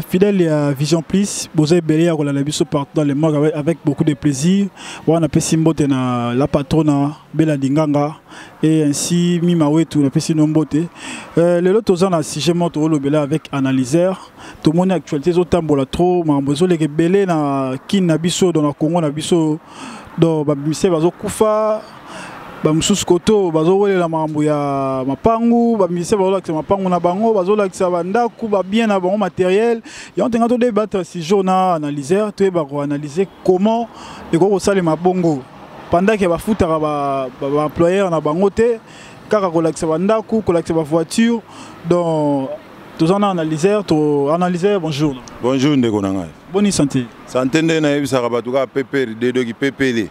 fidèle à Vision Plus, vous avez belé à la biso partout dans le monde avec beaucoup de plaisir. On a fait la patronne Bella Dinganga et ainsi Mima Wetu, on a fait nombote. Le lot aux ans à sujet montre le belé avec analyseur. Tout le monde actualité zotambola trop, mais besoin les belé na kin biso dans le Congo na biso dans babise bazo kufa. Bamususu koto bazowelela mambo ya mapangu bamise bazolakisa mapangu na bango bazolakisa bandaku ba bien na bango matériel ya ontenga to débattre si journal analyseur to ba ko analyser comment et ko sale mabongo pendant que ba futaka ba employeur na bango te kaka ko lakisa bandaku ko lakisa ba voiture donc tous en analyseur bonjour ndeko na ngai bonne santé nde na yebisaka bato ka pepere de doki pepele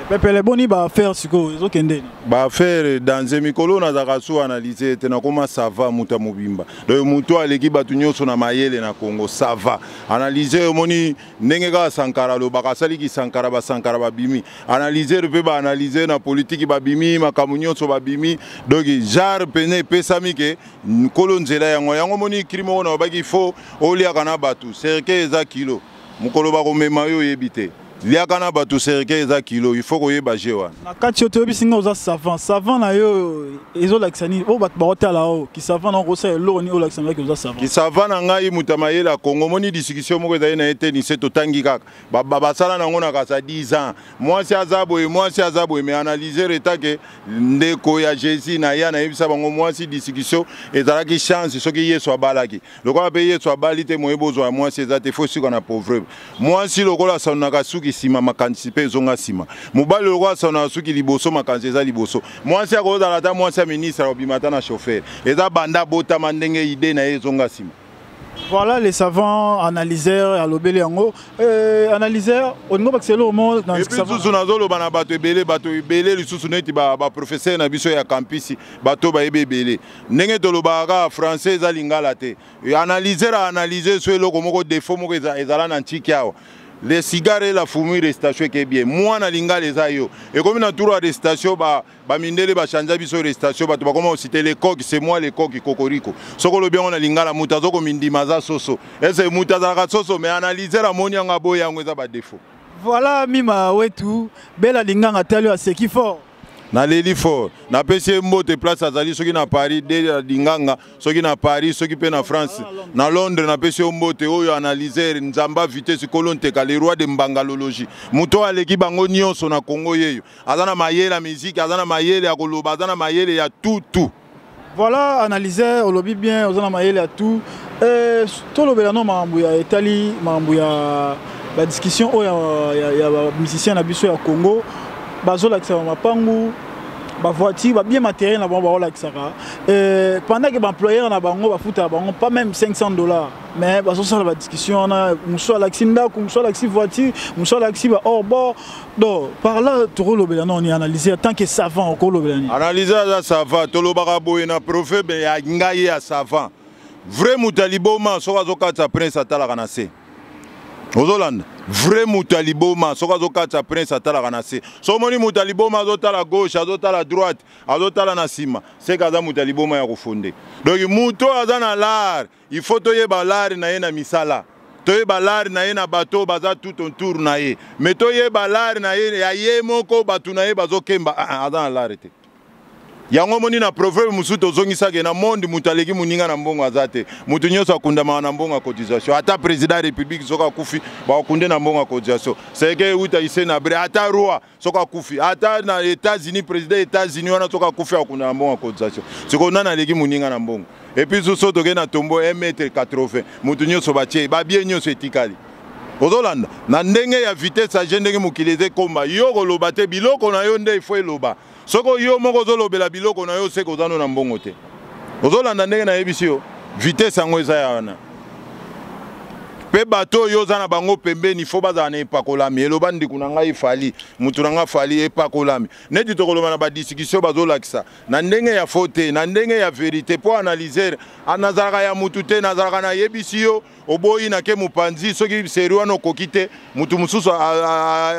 Pepele boni ba faire siko ezokende ba faire dans mikolo na zakasu analyser tena koma ça va muta mobimba donc muto aleki batu nyonso na mayele na Congo ça va analyser moni ndenge ka Sankara lo bakasali ki Sankara ba bimi analyser pe ba analyser na politique ba bimi makamu nyonso ba bimi donc genre pene pesami ke nkolo nzela yango moni crime na baki fo olia kana batu serke eza kilo mukolo ba ko mema yo yebite liakana batu serke eza kilo il faut koyeba jewa na kati yo tobisinga oza savant na yo ezolaksani o bat baotala o ki savant na kosa elo ni olaksana ki oza savant ki savant na ngai mutamayela Congo moni discussion moko ezali na ete ni se totangi kaka basala nango na kasa 10 ans mwasi azaboye mais analyser etake ndeko ya Jésus na ya na yebisa bango mwasi discussion ezalaki chance soki yeso abalaki lokola pe yeso abali te moyebozo ya mwasi ezate fo siko na pauvre mwasi lokola sanaka suki sima makanisi pe zonga sima mobali lokwa sana suki liboso makanisi eza liboso mwasi akoza lata mwasi ministre obimata na chauffeur eza banda bota mandenge ide na ezonga sima. Voilà les savants analyseurs à l'obélé yango analyseur on ngo baxelo au monde dans ce savant sous nazolo bana bato ebele lisusu neti ba professeur na biso ya campus bato ba ebele ndenge tolobaka français za lingala te analyseur analyser so eloko moko défaut moko ezala na ntiki awa. Les cigares et la fumée restation qui est bien. Moi na linga les ayo. Et comme na tour de station ba mindele ba chanja biso restation ba to ba comment citer les coques c'est moi les coques kokoriko. Soko lo bien on a linga la mutazo ko mindi maza soso. Et c'est mutaza ka soso mais analyser la moni nga boya yango za ba défaut. Voilà Mima Wetu bela linga ngatalo a ce qui fort. Na leli fort na pese mbote place azali soki na Paris de dinganga soki na Paris soki pe na France na Londres na pese mbote oyo analyser nzamba vitesse kolonte ka le roi de mbangalologie muto aleki bango nyonso na Congo yeyo azana mayele la musique azana mayele ya koloba azana mayele ya tout voilà analyser olobi bien azana mayele ya tout to lobela no mambu ya Italie mambu ya ba discussion oyo ya musicien na biso ya Congo bazola qui mapangu ba voiture ba bien matériel na bango baola qui saka pendant que ba employeur na bango ba futa bango pas même $500 mais bazola ba discussion na muso alaxinda ku muso alaxi voiture muso alaxi ba hors bord donc par là to lobela non ni analyser tant que savant ko lobela ni analyser ça savant to lobaka boye na prophète ya ngai ya savant vrai mutaliboma so azokata prince atala kana se Ozolanda vrai mutaliboma soka zokata prince atala kana se so moni mutaliboma azotala gauche azotala droite azotala na sima c'est kaza mutaliboma ya kofonde donc muto azana l'art il faut toyeba l'art na ye na misala toyeba l'art na ye na bato baza tout autour na ye mais toyeba l'art na ye ya ye moko batu na ye bazokemba azana l'art te yango moni na proverbe musuto zongisa ke na monde mutaleki muninga na mbongo azate mutu nyonso akundama na mbongo cotisation ata président république soka kufi ba kunde na mbongo cotisation c'est que uta ise na bre ata roi soka kufi ata na États-Unis président États-Unis wana soka kufi akunda na mbongo cotisation siko nana leki muninga na mbongo et puis so to ke na tombo 1m80 mutu nyonso batie ba bien nyonso etikali Ozolanda na ndenge ya vitesse a ndenge mukileze komba yo koloba te biloko na yo nde il faut eloba soko yo moko zolobela biloko na yo seko zano na mbongo te ozolanda ndenge na yebisi yo vitesse yango eza yana pe bato yo zana bango pembeni fo bazana epakolami eloba ndiku na ngai fali mutu na nga fali epakolami neti tokoloba na ba discussion bazolakisa na ndenge ya faute na ndenge ya vérité po analyser anazaraka ya mutu te nazaraka na yebisi yo oboyi na ke mupanzi soki seri wana okoki te mutu mosusu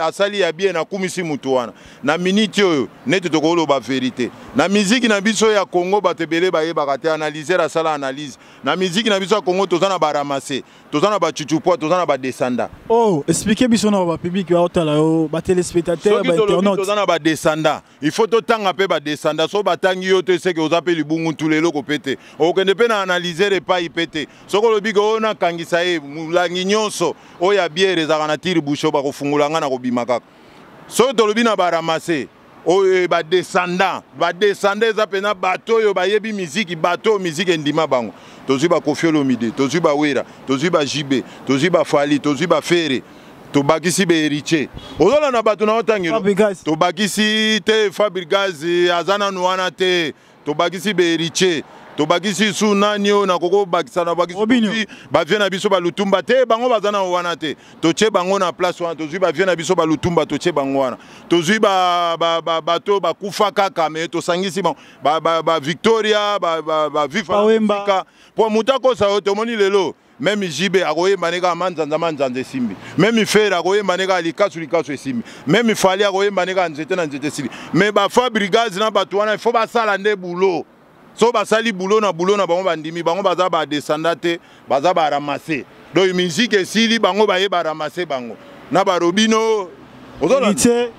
asali ya bien akumisi mutu wana na miniti oyo neti tokoloba vérité na miziki na biso ya Congo bato ebele bayebaka te analyser asala analyse na miziki na biso ya Congo toza na baramase toza na bachuchupwa toza na badesanda. Oh, expliquez biso na bapublic baotala yo batelespectateur bainternaute toza na badesanda il faut totanga mpe badesanda so batangi yo te seke oza mpe libungu ntu lelo kopete okende mpe na analyser epai mpe te soko olobi ke oyo nakangisa ye mulangi nyonso oyo ya biere ezalaka na tire busho bakofungula nga na kobima kaka soki tolobi na baramase oyo badesanda eza mpena bato oyo bayebi miziki bato oyo miziki endima bango tozwi bakofi olomide tozwi bawera tozwi bajibe tozwi bafali tozwi bafere tobakisi baheritier ozolanda bato na otangelo tobakisi te Fabregas aza nanu wana te tobakisi baheritier tobakisi su nani oyo nakoko bakisa na bakisi bavie na biso balutumba te bango baza na wana te totie bango na place wana tozwi bavie na biso balutumba totie bango wana tozwi bato bakufa kaka me tosangisi Victoria vifa po mutu akosa yo tomoni lelo même jibe akoyemba neka manzanza esimbi même fere akoyemba neka likasu esimbi même fali akoyemba neka nzete na nzete esimbi mais Fabregas na bato wana il faut basala nde boulot so basali boulot na bango bandimi bango baza badesanda te baza baramase donc musique esili bango baye baramase bango na barobino héritier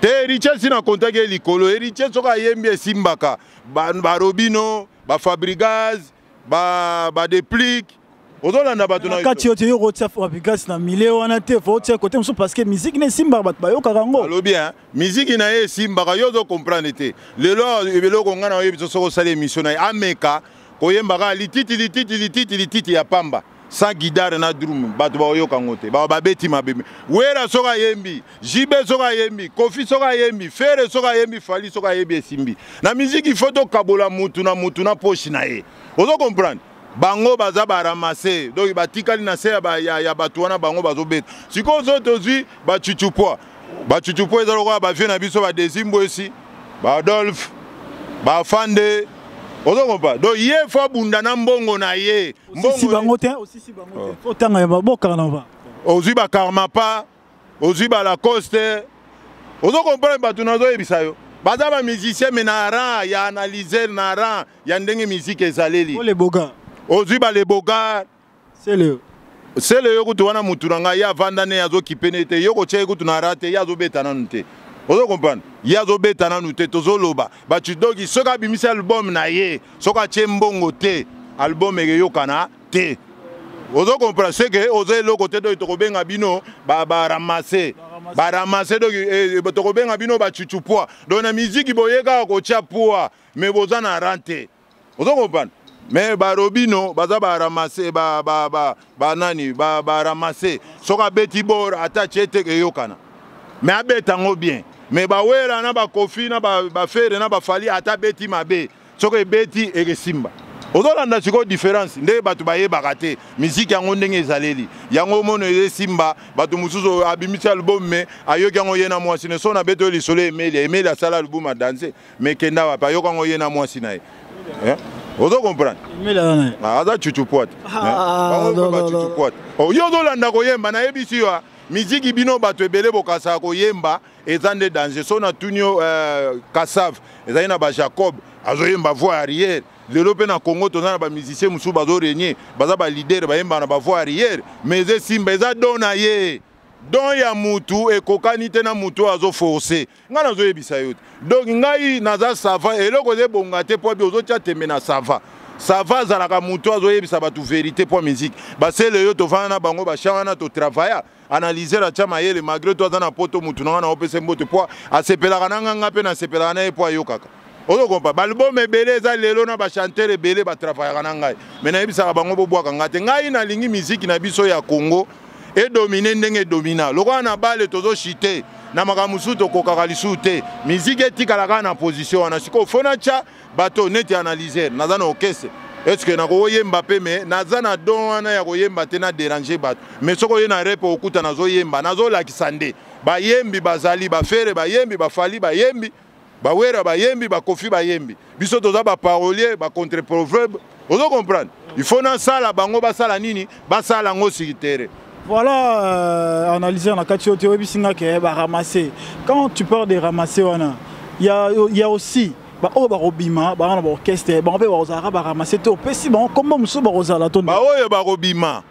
te héritier sina kontaki likolo héritier soka yembi esimbaka barobino Fabregas badeplique ozolanda bato na kati yote yo kotia Fabregas na milieu wana te faut tia côté mosusu parce que musique ne simba bato bayokaka ngo alobi hein musique na ye simbaka yo zo comprendre te lelo ebeloko ngana oyebi soko osala émission na ameka koyembaka lititi ya pamba sans guitare na drum bato bayoka ngo te babeti mabeme wera soka yembi jibe soka yembi kofi soka yembi fere soka yembi fali soka yembi esimbi na musique il faut to kabola mutu na poche na ye ozo comprendre bango baza baramase donc batikali na se ya bato wana bango bazobeta sikoyo so tozwi bachuchupwa eza lokola bavie na biso badezimbo esi baadolphe bafande ozokompa donc ye fo abunda na mbongo na ye osisi bango te fo tanga ya baboka na ba ozwi bakarmapa ozwi balacoste ozokomprendre bato nazoyebisa yo baza bamusicien me na ran ya analyser na ran ya ndenge musike ezaleli ozwi le bogar c'est le yokutu wana mutu na ngai avanda ne azokipe ne te yoko che kutu na rate ya zobeta nanu te ozo comprendre ya zobeta nanu te tozoloba bachidogi soka bimisa album na ye soka che mbongo te album eyokana te ozo comprendre c'est que ozo eloko te do tokobenga bino baramase do tokobenga bino bachuchupwa do na musique boyeka ko tia poa mais boza na rante ozo comprendre mais barobino baza baramase banani baramase soka beti bor ata chete eyokana mais abeta ngo bien mais bawera na bakofi na bafere na bafali ata beti mabe soka beti egesimba ozolanda siko différence nde bato bayebaka te musique yango ndenge ezaleli yango mono esimba bato mosusu abimisi album me ayoki yango ye na mwasi ne so na beti oyo lisolo emeli asala album adanse mais kenda wapi ayoki yango ye na mwasi na ye ozo comprendre aza chuchupoate yo ozolanda koyemba nayebisi yo miziki bino bato ebele bokasaka koyemba eza nde danger so na tunio kasave ezali na bajacob azoyemba voix arrière lelo mpe na Congo toza na bamusicien mosusu bazorenye baza balider bayemba na bavoix arrière mais esimba eza don na ye don ya mutu ekokani te na mutu azoforce ngai nazoyebisa yo te donc ngai naza sava eloko ezebonga te mpo bi ozotia tembe na sava azalaka mutu azoyebisa bato vérité mpo musique basele yo tovanda na bango basha wana totravailla analyser atia mayele malgré to aza na poto mutu na nga na opesa mbote mpo asepelaka na nganga mpe nasepelaka na ye mpo ayokaka ozokompa balbum ebele eza lelo na bachanteur ebele batravaillaka na ngai me nayebisaka bango bobwaka ngai te ngai nalingi musike na biso ya Congo edomine ndenge edomina lokola na bale tozoshite na makambo mosusu tokokaka lisusu te musike etikalaka na position wana sikoyo fo natya bato neti analyser naza na orchestre estce nakoyemba mpe me naza na don wana ya koyemba te na déranger bato mais soki oye na repe okuta nazoyemba nazolakisa nde bayembi bazali bafere bayembi bafali bayembi bawera bayembi bakofi bayembi biso toza baparolier bacontre proverbe ozo comprendre Il faut na sala bango basala nini basala ngo sur Voilà, analyser en akatio théorie singa ke ba ramasser. Quand tu parles de ramasser wana, il y a aussi ba o ba robima, ba na ba orchestre, ba ba ozara ba ramasser to pesi ba comme muso ba ozala to. Ba oyo ba robima.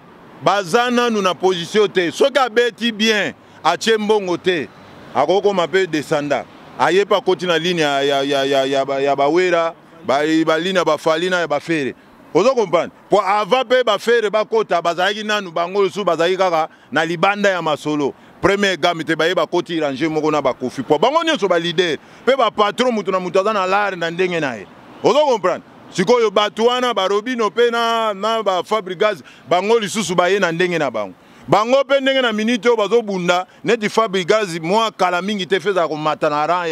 Bazana nous na position te. Soka beti bien a chembongo te. Akoko mape descenda. Aye pa koti na ligne ya ba wera, ba ligne ba falina ya ba fere. Ozo comprendre. Pour avant pe ba faire ba kota bazaki nanu bango su bazaki kaka na libanda ya masolo. Premier gamme te ba koti ranger moko na ba kofi. Pour bango nyonso ba leader. Pe ba patron mutu na mutu na lar na ndenge na ye. Ozo comprendre. Sikoyo batuana ba robino pe na ba fabricage bango lisusu ba ye na ndenge na bango. Bango pe ndenge na minute bazo bunda neti fabricage moi kala mingi te feza ko matana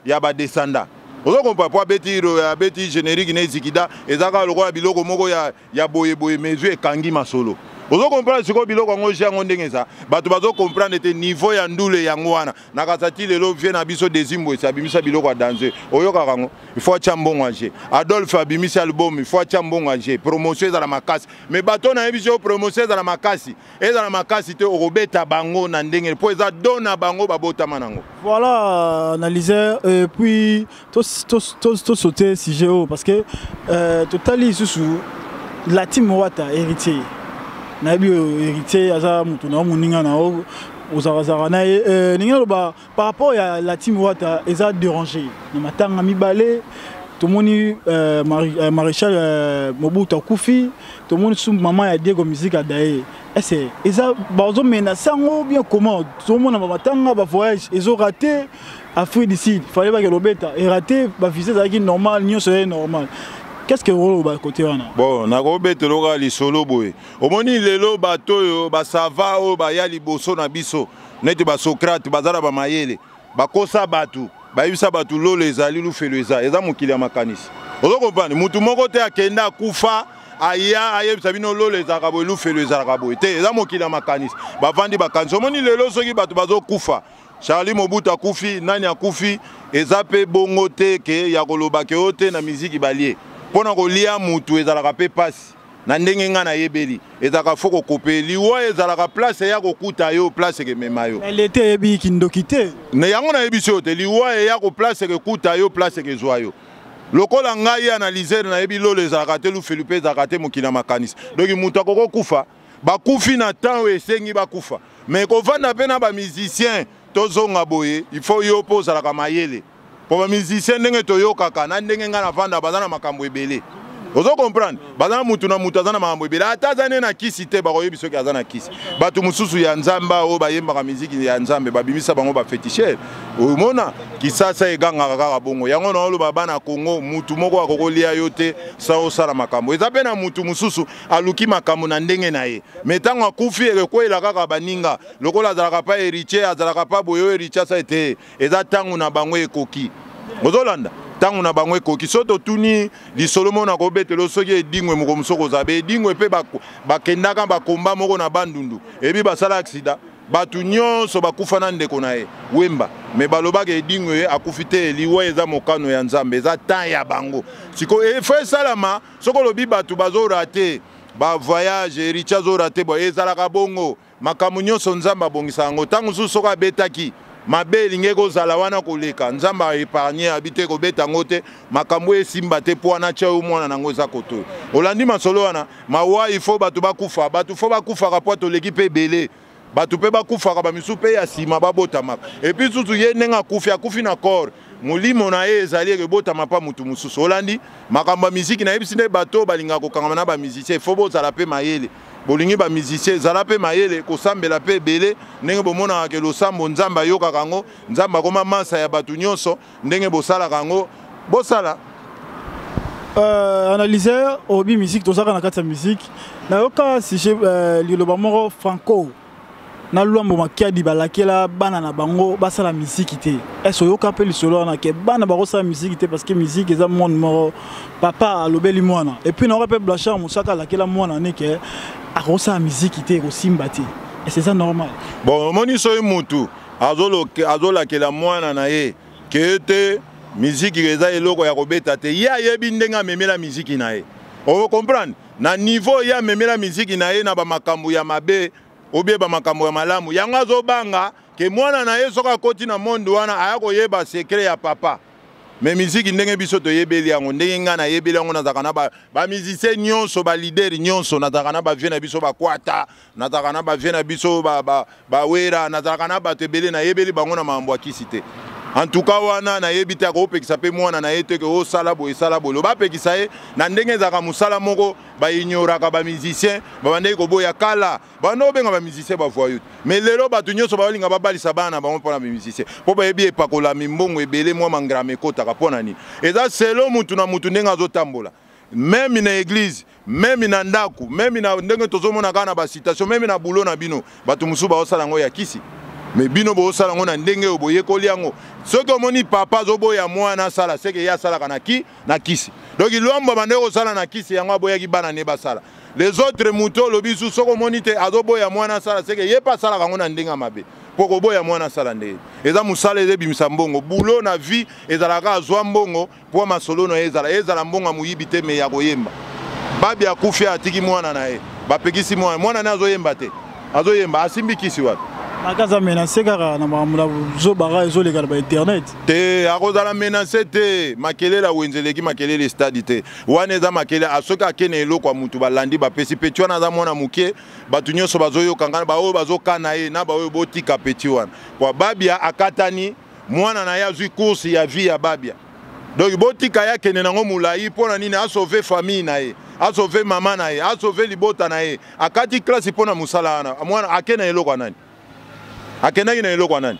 ya ba descenda. Ozo comprendre pour beti générique ne zikida ezaka lokola biloko moko ya boye mezu ekangi masolo. Ozo comprendre siko biloko ngo jango ndengeza bato bazo comprendre te niveau ya ndule yango wana nakasati lelo vient na biso dezimbo esabimisa biloko danser oyoka kango il faut chambongo anje Adolphe abimisa album il faut chambongo anje promotion za la makasi mais bato na biso promotion za la makasi te orobeta bango na ndenge po eza dona bango babota manango. Voilà, analyser et puis tout sauter sujet parce que totali sous la team Wata héritier. Nabi héritier aza mutu na muninga na ozara na ninga ba par rapport à la team Wata eza dérangé na matanga mibale to moni maréchal Mobutu akufi to moni sou maman ya Diego musique adaye est-ce eza bazo menacer ngo bien comment to mona matanga ba voyage ils ont raté Afrique du Sud fallait pas que l'obeta et raté ba visite ça qui normal nyonso est normal. Qu'est-ce que vous avez côté wana? Bon, na ko beto loka li solo boy. Omoni lelo bato yo ba sava o ba ya liboso na biso. Neti ba Socrate bazara ba mayele. Ba kosa batu. Ba yibisa batu lo lezali lu feleza. Eza mokili ya makanisi. Ozo comprendre mutu moko te akenda kufa aya ayebisa bino lo lezaka boy lu feleza ka boy. Te eza mokili ya makanisi. Ba vandi ba kanso. Omoni lelo soki batu bazo kufa. Charlie Mobutu akufi, nani akufi, eza pe bongo te ke ya koloba ke ote na musique balie. Pona kolia mutu ezalaka pe pasi na ndenge nga na yebeli ezalaka foko kope liwa ezalaka place ya kokuta yo place ke mema yo elle était ebi kindokite na yango na yebiso te liwa ya ko place ke kuta yo place ke zwa yo lokola ngai analyser na yebi lo ezalaka te lu Felipe ezalaka te mokina makanisi donc mutu akoko kufa bakufi na temps esengi bakufa mais ko vanda pe na ba musicien tozonga boye il faut yo posa la mayele. Pour les musiciens, ndenge toyokaka na ndenge nga na vanda bazana makambo ebele. Ozo comprendre? Bazana mutu na mutu azana makambo ebele. Atazane na kisi te bakoye biso ki azana kisi. Batu mususu ya nzamba o bayemba ka muziki ya nzambe babimisa bango ba féticheur. Omona kisasa eganga kaka bongo. Yango na olo bana Congo mutu moko akokolia yo te sa osala makambo. Eza pe na mutu mususu aluki makambo na ndenge na ye. Metango akufi ekoela kaka baninga. Lokola azalaka pa héritier azalaka pa boyo héritier sa ete. Eza tangu na bango ekoki. Ozolanda tangu na bango ekoki soto tuni li Solomon na kobetelo soki edingwe moko musoko zabe edingwe pe bakendaka bakomba moko na bandundu ebi basala accident batu nyonso bakufa na ndeko na ye wemba me balobaka edingwe akufi te liwa eza mokano ya nzambe eza temps ya bango siko efo esalama soko lobi batu bazorate ba voyage héritier azorate bo ezalaka bongo makambo nyonso nzambe abongisa yango tangu susu soko abetaki mabe linge kozala wana koleka nzamba épargner habité ko beta ngote makambo esimba te po na cha umwana nango za koto olandi masolo wana mawa il faut batu bakufa batu faut bakufa ka po to l'équipe belé batu pe bakufa ka ba misu pe ya sima babota maka et puis susu ye nenga akufi na corps mulimo na ye ezali ke bota mapa mutu mususu olandi makambo musique na yebisine bato balinga ko kangama na ba musicien faut bozala pe mayele bolingi ba musicien zala pe mayele ko sambela pe belé ndenge bomona ke lo sambo nzamba yoka kango nzamba koma masa ya batu nyonso ndenge bosala kango bosala analyser obi musique tozaka na kati ya musique na yoka si liloba moko franco na luambo makiadi balakela bana na bango basala musique te est-ce yoka pe lisolo na ke bana bakosala musique te parce que musique eza monde moko papa alobeli mwana et puis na pe blachard musaka lakela mwana ne ke akosala musique te kosimba te et c'est ça normal bon moni so mutu azolakela mwana na ye ke te musique eza eloko ya kobeta te ya yebi ndenga memela musique na ye Vous comprenez? Na niveau ya memela musique na ye na ba makambo ya mabe, obie ba makambo ya malamu. Yango azobanga ke mwana na ye soka koti na monde wana aya koyeba secret ya papa. Mais musique ndenge biso to yebeli yango ndenge nga na yebeli yango nazaka na ba musicien nyonso ba leader nyonso nazaka na ba vie na biso ba kwata nazaka na ba vie na biso ba wera nazaka na ba tebele na yebeli bango na mambo akisite. En tout cas wana na yebita ko pekisa pe mwana na yete ke o sala bo lo ba pekisa ye na ndenge zaka musala moko ba ignora ka ba musicien ba bande ko boya kala ba no benga ba musicien ba voyou mais lelo ba tunyoso ba linga ba balisa bana ba mpona ba musicien po ba yebi epakola mimbongo ebele mwa mangrame kota ka pona ni eza selo mutu na mutu ndenga zo tambola même na église même na ndaku même na ndenge tozomona kana ba citation même na boulot na bino batu musu ba osala ngo ya kisi mais bino bo osala ngo na ndenge oboye koliango soki omoni papa zoboya mwana sala seke ya sala kana na kisi donc ilomba bande ko sala na kisi yango aboya ki bana ne basala les autres muto lobisu soko omoni te azoboya mwana sala seke ye pa sala kango na ndenga mabe poko boya mwana sala nde eza musala eze bimisa mbongo bulo na vie ezalaka azwa mbongo po masolo no ezala mbongo muyibi te me ya koyemba babi akufi atiki mwana na ye bapekisi mwana na azoyemba te azoyemba asimbi kisi wapi akaza menacé kaka na mamula zo bara ezo le ba internet te akozala menacé te makele la wenzeleki makele le stade te waneza makele asoka kene eloko mutu balandi bapesi peti wana za mwana muke batu nyonso bazoyo kangana ba oyo bazokana ye na ba oyo botika peti wana kwa babia akatani mwana na ya zui course ya vie ya babia donc botika ya kene nango mulai pona nini a sauver famille na ye a sauver mama na ye a sauver libota na ye akati classe pona musala wana mwana akena eloko nani akendaki na eloko nani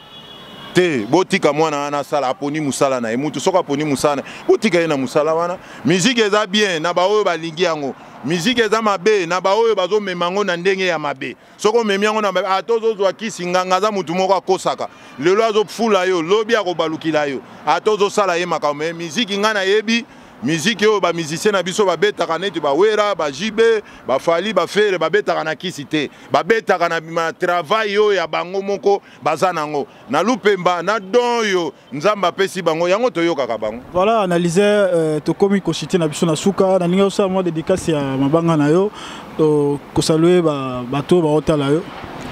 te botika mwana wana sala aponi musala na emutu soka aponi musala botika ye na musala wana musique eza bien na baoyo balingi yango musique eza mabe na baoyo bazomema ngo na ndenge ya mabe soko memi yango na mabe atozozwa kisi nganga za mutu moko akosaka lelo azofula yo lobi akobalukila yo atozosala ye makambo me musique nga na yebi musique yo ba musicien na biso babetaka neti ba wera ba jibe ba fali ba fere babetaka na kisi te babetaka na travail yo ya bango moko bazanango na lupemba na don yo nzamba pesi bango yango toyokaka bango. Voilà, analyser to komi ko cité na biso na suka na ninga osa mo dédicace ya mabanga na yo to ko saluer ba bato ba otala yo.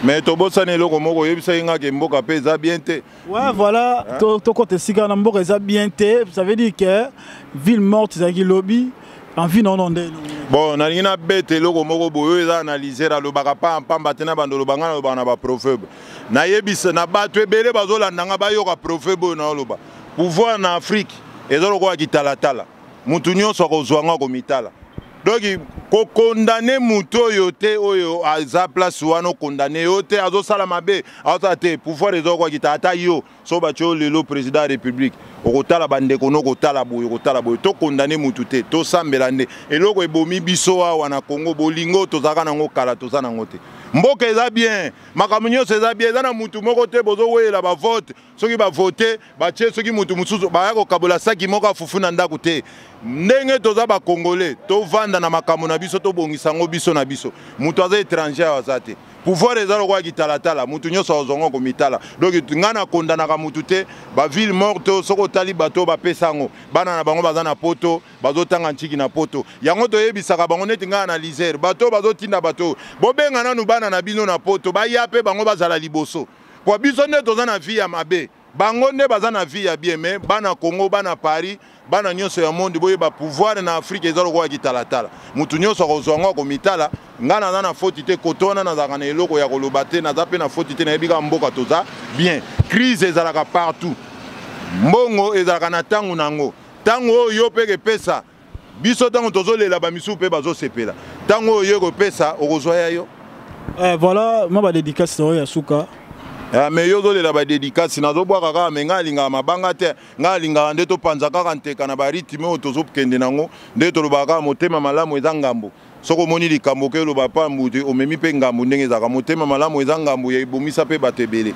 Mais tobosana eloko moko yebisa inga ke mboka pe za bien te. Ouais, voilà, to côté sika na mboka za bien te, ça veut dire que ville morte za ki lobby en vie non ndé. Bon, na ngina bete eloko moko boyo eza analyser la lobaka pa pamba tena bandolo banga na lobana ba proverbe. Na yebisa na bato ebele bazolanda nga bayoka proverbe na loba. Pouvoir na Afrique ezoloko ya kitalatala. Mutu nyonso kozwanga ko mitala. Donc, ko condamner muto yote oyo aza place wana condamner yote azo sala mabe azote pouvoir ezoko kitata yo so bacho lelo président de la république okotala bande kono kotala boyo to condamner mutu te to sambela nde eloko ebomi biso wana Congo bolingo tozaka nango kala tozana ngote mboka eza bien makambo nyonso eza bien eza na mutu moko te bozo wela ba vote soki ba voter ba tie soki mutu mususu ba yako kabola saki moko afufu na ndako te ndenge toza ba congolais to vanda na makambo na biso to bongisa ngo biso na biso mutu aza étranger azate pouvoir eza lokwa kitalatala mutu nyonso azongo ko mitala donc ngana kondana ka mutu te ba ville morte soko tali bato ba pesango bana na bango baza na poto bazotanga ntiki na poto yango to yebisaka bango neti ngana analyser bato bazotinda bato bobenga nanu bana na bino na poto ba yape bango bazala liboso kwa biso nde toza na vie ya mabe bango nde baza na vie ya bien mais bana Congo bana Paris bana nyonso ya monde boye ba pouvoir na Afrique ezalo kwa kitalatala mutu nyonso kozonga ko mitala ngana na faute te kotona na zakana eloko ya koloba te na zape na faute te na yebika mboka toza bien crise ezalaka partout mbongo ezalaka na tangu nango tango yo peke pesa biso tango tozolela ba misu pe bazosepela tango yo ko pesa okozwa ya yo voilà ma ba dédicace ya suka. Mais yo zolela ba dédicace nazo bwa kaka me ngalinga mabanga te ngalinga nde to panza kaka nteka na ba rythme o tozo kende nango nde to lobaka motema malamu eza ngambo soko moni likambo ke loba pa mbuti omemi pe ngambo ndenge zaka motema malamu eza ngambo ya ibomisa pe batebele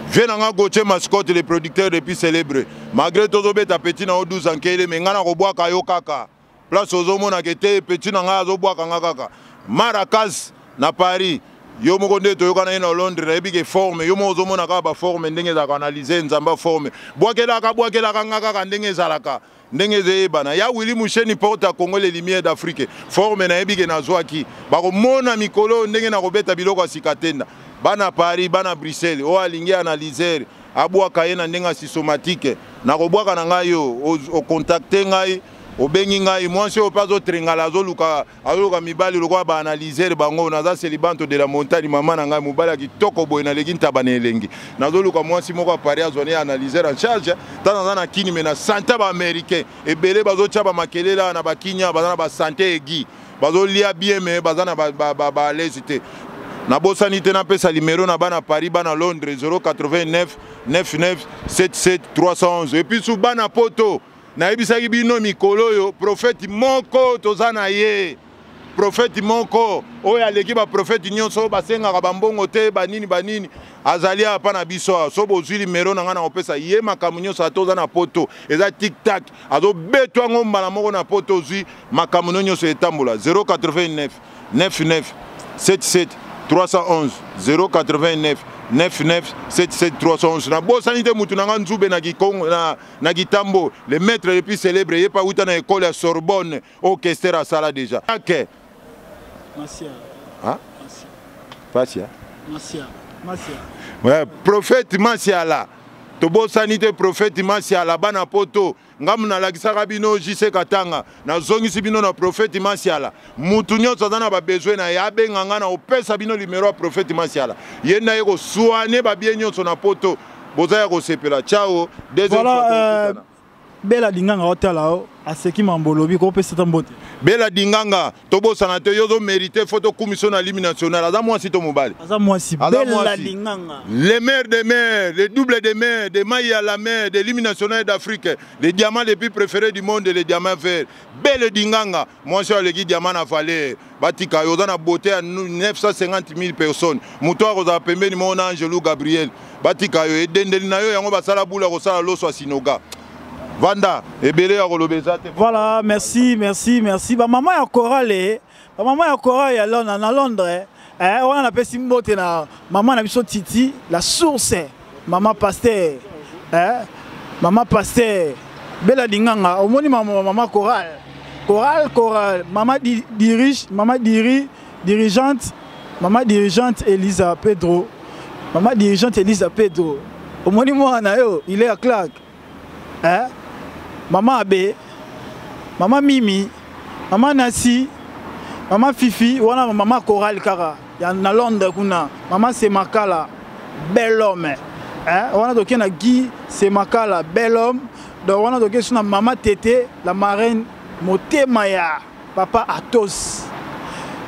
venanga Gauthier Mascotte le producteur depuis célèbre malgré tozo beta petit na o 12 ans kele me ngana ko bwa ka yo kaka place ozo mona ke te petit na nga zo bwa kanga kaka Maracas na Paris yo moko nde toyokana ye na Londres nayebi ke forme yo moko ozomona kaka baforme ndenge ezalaka analyse nzamba forme bwakelaka nga kaka ndenge ezalaka ndenge ezeyebana ya Willy Musheni porte à Congo les lumières d'Afrique forme nayebi ke nazwaki bakomona mikolo ndenge nakobeta biloko ya sika tenda bana Paris bana Bruxelles o alingi analyseur abwaka ye na ndenge sysomatique nakobwaka na ngai yo ocontacte ngai obengi ngai mwasi oyo mpe azotringala azoluka mibali lokola baanalyseur bango naza célibanto de la montagne mama na ngai mobali ya kitoko boye naleki ntaba na elengi nazoluka mwasi moko ya Paris azwani ya analyseur en charge ta naza na kini me na sante baaméricain ebele bazotya bamakelela na bakinya baza na basante egi bazolia bien me baza na balesi te nabosani te napesa limero na bana Paris bana Londres 089 99 77 311 epuis su bana poto nayebisaki bino mikolo yo prophète moko toza na ye prophète moko oyo aleki baprophète nyonso basengaka bambongo te banini azali apa na biso so bozwi limero na nga na kopesa ye makambo nyonso atoza na poto eza tiktak azobetwa ngo mbala moko na poto ozwi makambo nyonso etambola 089 99 77 311 089 99 77 311 na bosani te mutu nanga nzube na Kikongo na Kitambo le maître le plus célèbre ye pa uta na école ya Sorbonne orchestre à sala déjà OK Masia hein Fasia Masia ouais prophète Masiala to bosani te prophète Masiala bana poto ngamu na lakisaka bino JC Katanga na zongisi bino na prophète Masiala mutu nyonso aza na besoin na ya benganga na opesa bino numéro ya prophète Masiala yenda yeko soigner ba bien nyonso na poto boza ya ko sepela ciao deuxième voilà Bela Dinganga otala aseki mambolobi ko pesa tambote Bela Dinganga tobosana te yozo mériter photo commission na l'hymne national aza mwasi to mobali aza mwasi Bela Dinganga les mers des mers les doubles des mers des mailles à la mer de l'hymne national d'Afrique les diamants les plus préférés du monde les diamants verts Bela Dinganga mwasi aleki diamant na valeur batika yoza na beauté à 950 000 personnes muto akoza pembeni mon Angelou Gabriel batika yo edendeli na yo yango basala bula ko sala loso sinoga Vanda, voilà, merci. Ba maman ya chorale, ya Londres. On a appelé Simbote na maman na biso Titi, la source, maman pasteur. Maman pasteur. Bela Dinganga, au moni maman chorale. Chorale, maman dirigeante Elisa Pedro. Maman dirigeante Elisa Pedro. Au moni moi na yo, il est à claque. Maman Abe, maman Mimi, maman Nassi, maman Fifi, wana maman Coral Kara, ya na Londres kuna, maman Semakala, bel homme. Wana doke na Guy Semakala, bel homme. Donc wana doke suna maman Tété, la marraine Motema ya papa Atos.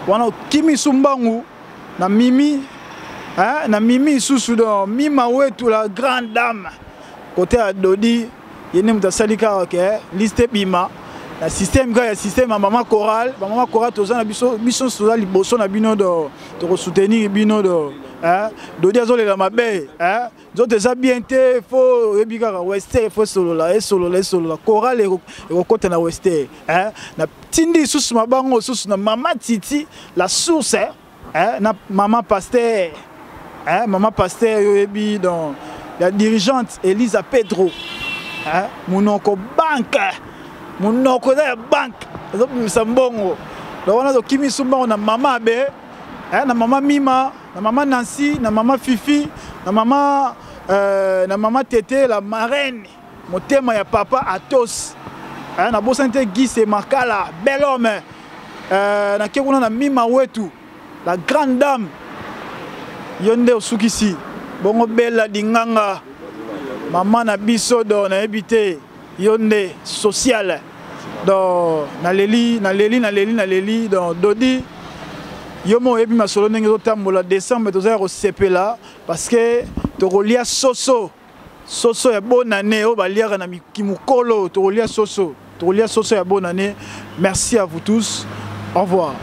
Wana Kimi Sumbangu, na Mimi, na Mimi Susu do Mima Wetu la grande dame. Côté à Dodi. Yene mutasalika OK liste bima na système ka ya système maman chorale toza na biso soza liboso na bino do to soutenir bino do dodi azolela mabe zote za bien te fo ebika western fo solo la chorale ekokota na western na tindi susu mabango susu na mama Titi la source na maman pasteur yo ebi dans la dirigeante Elisa Pedro Munoko banque munoko da banque ezobimisa mbongo wana zo Kimi Sumbango na mama Abe na mama Mima na mama Nancy na mama Fifi na mama Tété la marraine Motema ya papa Atos na bosante Guy Semakala bel homme na kekuna na Mima Wetu la grande dame yonde osukisi bongo Bela Dinganga maman na biso do na ebité yonde social do na leli do dodi yomo ebi masolo ndenge zotambola décembre toza ko sepela parce que to kolia soso ya bonne année o baliaka na kimukolo to kolia soso ya bonne année. Merci à vous tous, au revoir.